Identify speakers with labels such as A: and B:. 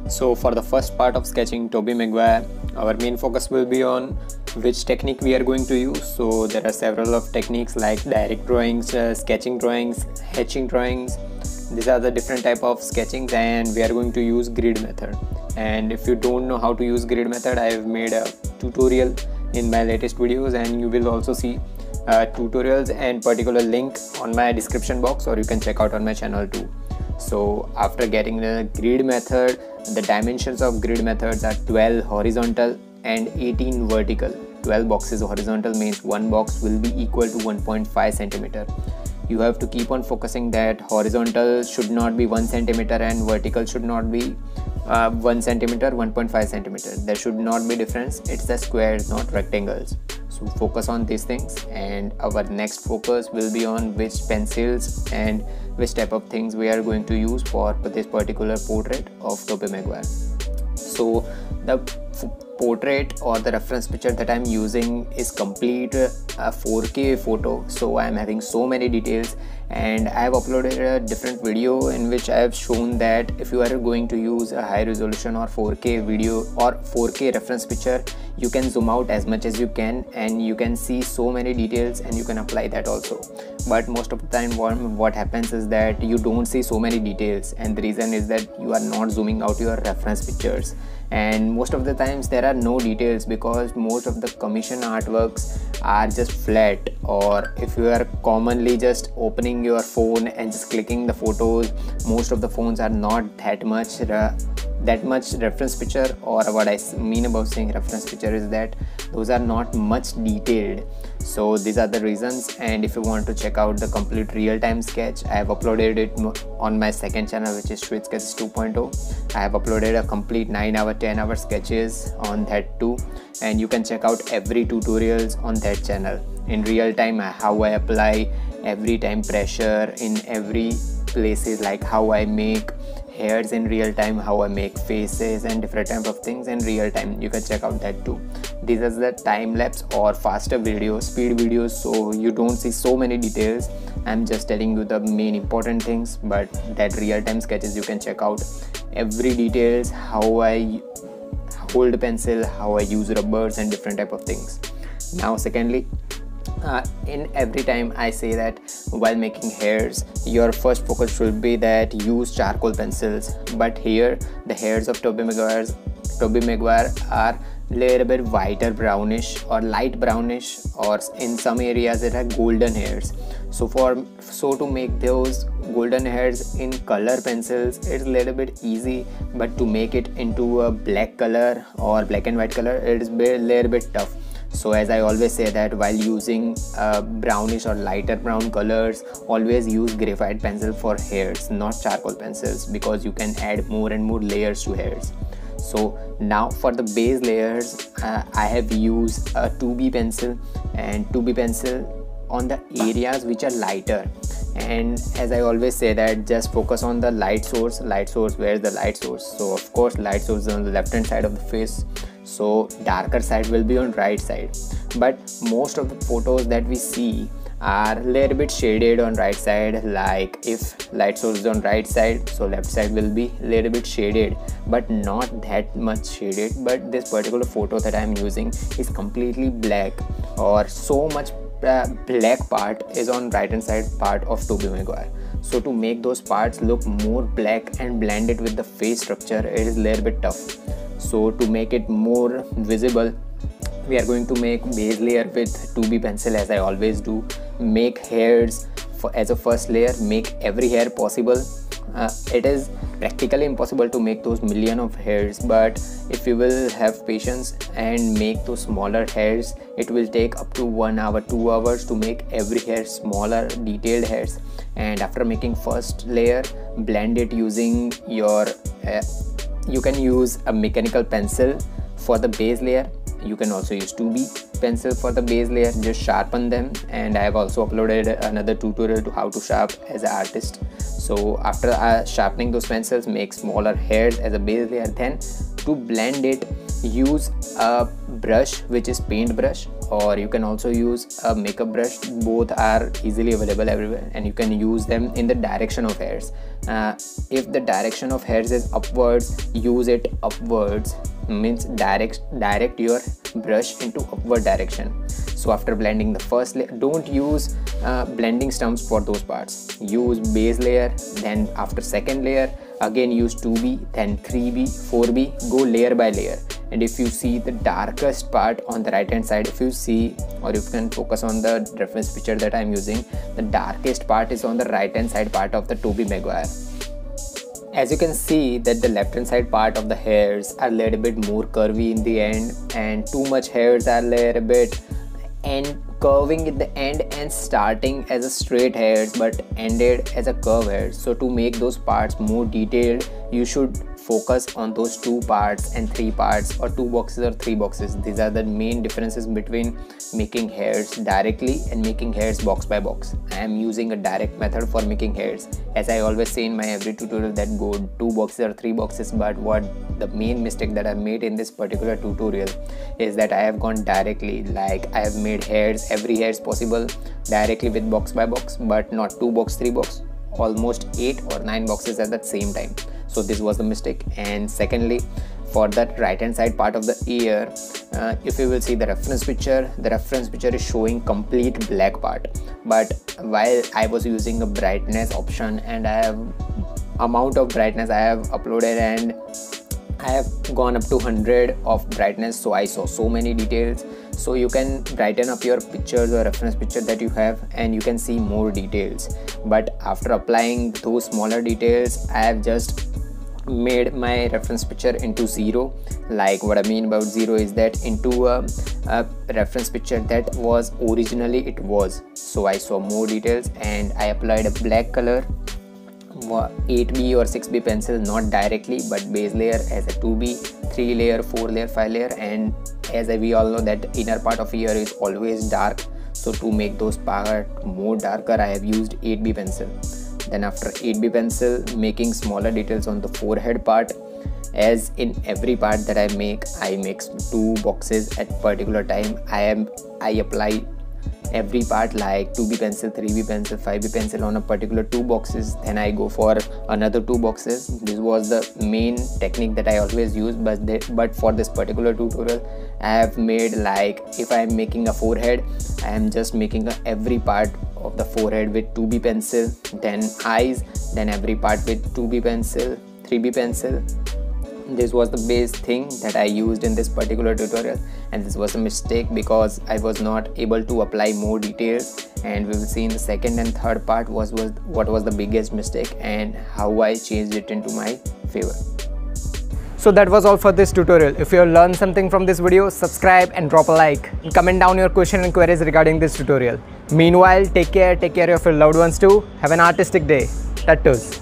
A: So for the first part of sketching Tobey Maguire, our main focus will be on which technique we are going to use. So there are several of techniques like direct drawings, sketching drawings, hatching drawings. These are the different type of sketchings, and we are going to use grid method. And if you don't know how to use grid method, I have made a tutorial in my latest videos, and you will also see tutorials and particular link on my description box, or you can check out on my channel too. So after getting the grid method, the dimensions of grid methods are 12 horizontal and 18 vertical. 12 boxes horizontal means one box will be equal to 1.5 centimeter. You have to keep on focusing that horizontal should not be 1 centimeter and vertical should not be 1 centimeter, 1.5 centimeter. There should not be difference. It's the squares, not rectangles. So focus on these things, and our next focus will be on which pencils and which type of things we are going to use for this particular portrait of Tobey Maguire. So the portrait or the reference picture that I'm using is complete a 4K photo, so I'm having so many details, and I have uploaded a different video in which I have shown that if you are going to use a high resolution or 4K video or 4K reference picture, you can zoom out as much as you can and you can see so many details, and you can apply that also. But most of the time what happens is that you don't see so many details, and the reason is that you are not zooming out your reference pictures. And most of the times there are no details because most of the commission artworks are just flat, or if you are commonly just opening your phone and just clicking the photos, most of the phones are not that much reference picture, or what I mean about saying reference picture is that those are not much detailed. So these are the reasons, and if you want to check out the complete real-time sketch, I have uploaded it on my second channel, which is Street Sketches 2.0. I have uploaded a complete 9-hour 10-hour sketches on that too, and you can check out every tutorials on that channel in real time, how I apply every time pressure in every places, like how I make hairs in real time, how I make faces and different type of things in real time. You can check out that too. These are the time lapse or faster videos, speed videos, so you don't see so many details. I'm just telling you the main important things, but that real time sketches you can check out every details, how I hold a pencil, how I use rubbers and different type of things. Now secondly, in every time I say that while making hairs, your first focus should be that use charcoal pencils, but here the hairs of Tobey Maguire are little bit whiter brownish or light brownish, or in some areas it has golden hairs. So to make those golden hairs in color pencils, it's a little bit easy, but to make it into a black color or black and white color, it is a little bit tough. So as I always say that while using brownish or lighter brown colors, always use graphite pencil for hairs, not charcoal pencils, because you can add more and more layers to hairs. So now for the base layers, I have used a 2B pencil, and 2B pencil on the areas which are lighter. And as I always say that just focus on the light source. Where's the light source? So of course light source is on the left hand side of the face, so darker side will be on right side. But most of the photos that we see are a little bit shaded on right side, like if light source is on right side, so left side will be a little bit shaded, but not that much shaded. But this particular photo that I am using is completely black, or so much black part is on right hand side part of Tobey Maguire. So to make those parts look more black and blend it with the face structure, it is a little bit tough. So to make it more visible, we are going to make base layer with 2B pencil, as I always do. Make hairs as a first layer, make every hair possible. It is practically impossible to make those million of hairs, but if you will have patience and make those smaller hairs, it will take up to 1 hour 2 hours to make every hair smaller detailed hairs. And after making first layer, blend it using your you can use a mechanical pencil for the base layer. You can also use 2B pencil for the base layer, just sharpen them, and I have also uploaded another tutorial to how to sharpen as an artist. So after sharpening those pencils, make smaller hairs as a base layer. Then to blend it, use a brush which is paint brush, or you can also use a makeup brush. Both are easily available everywhere, and you can use them in the direction of hairs. If the direction of hairs is upwards, use it upwards, means direct your brush into upward direction. So after blending the first layer, don't use blending stumps for those parts. Use base layer, then after second layer again use 2B, then 3B, 4B, go layer by layer. And if you see the darkest part on the right hand side, if you see, or you can focus on the reference picture that I am using, the darkest part is on the right hand side part of the Tobey Maguire. As you can see that the left hand side part of the hairs are a little bit more curvy in the end, and too much hairs are a little bit and curving at the end and starting as a straight hairs but ended as a curve hair. So to make those parts more detailed, you should focus on those 2 parts and 3 parts, or 2 boxes or 3 boxes. These are the main differences between making hairs directly and making hairs box by box. I am using a direct method for making hairs, as I always say in my every tutorial that go 2 boxes or 3 boxes. But what the main mistake that I made in this particular tutorial is that I have gone directly, like I have made hairs, every hairs possible directly with box by box, but not 2 box 3 box, almost 8 or 9 boxes at the same time. So this was the mistake. And secondly, for that right hand side part of the ear, if you will see the reference picture is showing complete black part, but while I was using a brightness option, and I have amount of brightness I have uploaded, and I have gone up to 100 of brightness, so I saw so many details. So you can brighten up your pictures or reference picture that you have, and you can see more details. But after applying those smaller details, I have just made my reference picture into 0. Like what I mean about 0 is that into a reference picture that was originally it was. So I saw more details, and I applied a black color 8B or 6B pencil, not directly but base layer as a 2B, 3 layer, 4 layer, 5 layer. And as we all know that inner part of ear is always dark, so to make those part more darker I have used 8B pencil. Then after 8B pencil, making smaller details on the forehead part. As in every part that I make 2 boxes at particular time. I apply every part like 2B pencil, 3B pencil, 5B pencil on a particular 2 boxes, then I go for another 2 boxes. This was the main technique that I always use, but for this particular tutorial I have made, like if I am making a forehead, I am just making every part of the forehead with 2B pencil, then eyes, then every part with 2B pencil, 3B pencil. This was the base thing that I used in this particular tutorial, and this was a mistake because I was not able to apply more details, and we will see in the second and third part what was the biggest mistake and how I changed it into my favor. So that was all for this tutorial. If you have learned something from this video, subscribe and drop a like, and comment down your question and queries regarding this tutorial. Meanwhile, take care of your loved ones too. Have an artistic day. Tattoos.